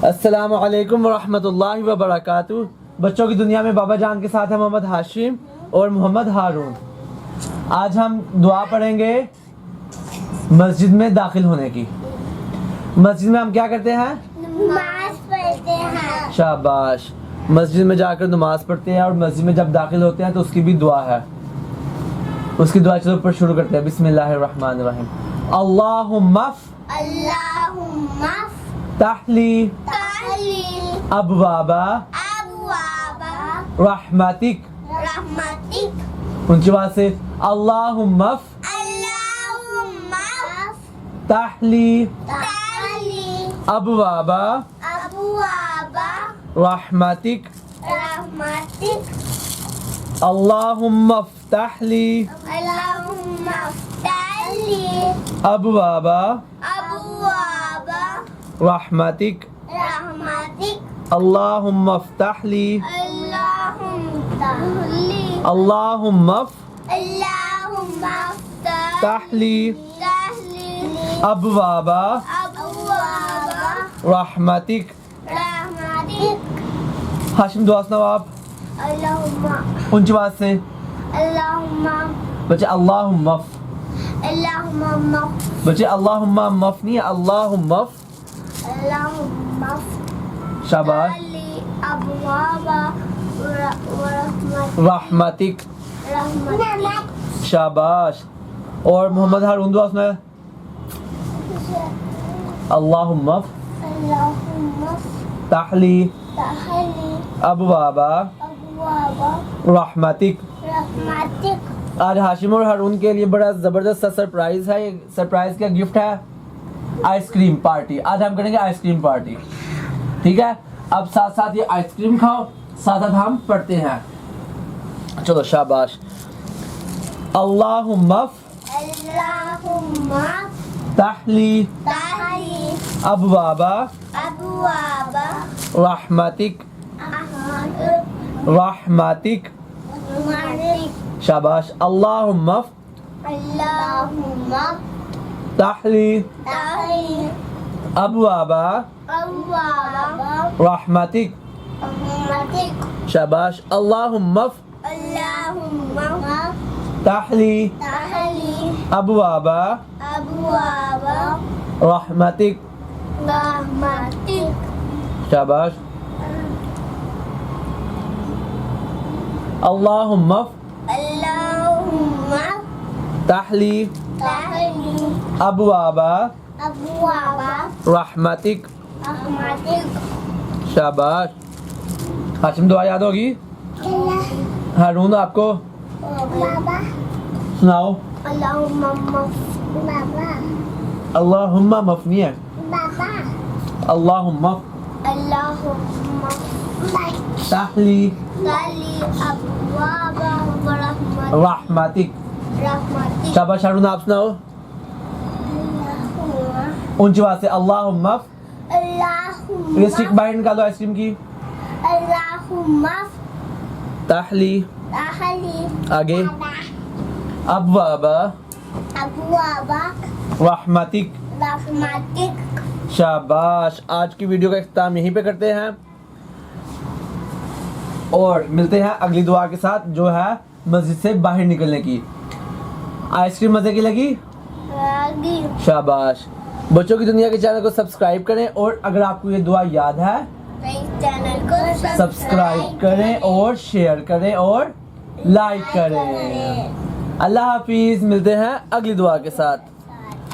السلام علیکم ورحمۃ اللہ وبرکاتہ۔ بچوں کی دنیا میں بابا جان کے ساتھ ہیں محمد ہاشم اور محمد ہارون۔ آج ہم دعا پڑھیں گے مسجد میں داخل ہونے کی۔ مسجد میں ہم کیا کرتے ہیں؟ نماز پڑھتے ہیں۔ شاباش، مسجد میں جا کر نماز پڑھتے ہیں اور مسجد میں جب داخل ہوتے ہیں تو اس کی بھی دعا ہے۔ اس کی دعا چلو اوپر شروع کرتے ہیں۔ بسم اللہ الرحمن الرحیم۔ اللہم اللہم افتح لی ابواب ابواب رحمتک۔ رحمتک۔ اونچی آواز سے اللہم اللہم افتح لی ابواب ابواب رحمتک۔ رحمتک۔ اللہم افتح لی اللہم افتح لی ابواب ابواب رحمتک۔ رحمتک۔ اللہم افتح لی اللہم افتح لی اللہم اللہم افتح لی افتح ابواب ابواب رحمتک۔ رحمتک۔ ہاشم دعا سناؤ آپ اللہم اونچی آواز سے۔ اللہم بچے اللہم اللہم بچے اللہم مف نہیں ہے، اللہم مف۔ اللہم شاباش۔ لی ابواب رحمتک۔ رحمتک۔ شاباش۔ اور محمد ہارون دعا سنائے۔ اللہم اللہم افتح لی افتح لی ابواب ابواب رحمتک۔ رحمتک۔ آج ہاشم اور ہارون کے لیے بڑا زبردست سا سرپرائز ہے۔ یہ سرپرائز کا گفٹ ہے آئس کریم پارٹی۔ آج ہم کریں گے آئس کریم پارٹی، ٹھیک ہے؟ اب ساتھ ساتھ یہ آئس کریم کھاؤ، ساتھ ساتھ ہم پڑھتے ہیں۔ چلو شاباش۔ اللہم اللہم افتح لی افتح لی ابواب ابواب رحمتک۔ رحمتک۔ رحمتک۔ شاباش۔ اللہم اللہم افتح لی افتح لی ابواب ابواب رحمتک۔ رحمتک۔ شاباش۔ اللہم اللہم افتح لی افتح لی ابواب ابواب رحمتک۔ رحمتک۔ شاباش۔ اللہم اللہم افتح لی افتح لی ابواب ابواب رحمتک۔ رحمتک۔ شاباش۔ ہاشم دعا یاد ہوگی؟ ہارون آپ کو بابا سناؤ۔ اللہم بابا اللہم مفنی ہے۔ بابا اللہم اللہم افتح لی لی ابواب رحمتک۔ رحمتک۔ شاباش ہارون آپ سناؤ اونچی آواز سے۔ اللہم اللہم یہ اسٹک باہر نکالو آئس کریم کی۔ اللہم افتح لی افتح لی آگے ابواب ابواب رحمتک۔ رحمتک۔ شاباش۔ آج کی ویڈیو کا اختتام یہیں پہ کرتے ہیں اور ملتے ہیں اگلی دعا کے ساتھ جو ہے مسجد سے باہر نکلنے کی۔ آئس کریم مزے کی لگی؟ راگی شاباش۔ بچوں کی دنیا کے چینل کو سبسکرائب کریں اور اگر آپ کو یہ دعا یاد ہے چینل کو سبسکرائب کریں اور شیئر کریں اور لائک کریں۔ اللہ حافظ، ملتے ہیں اگلی دعا کے ساتھ۔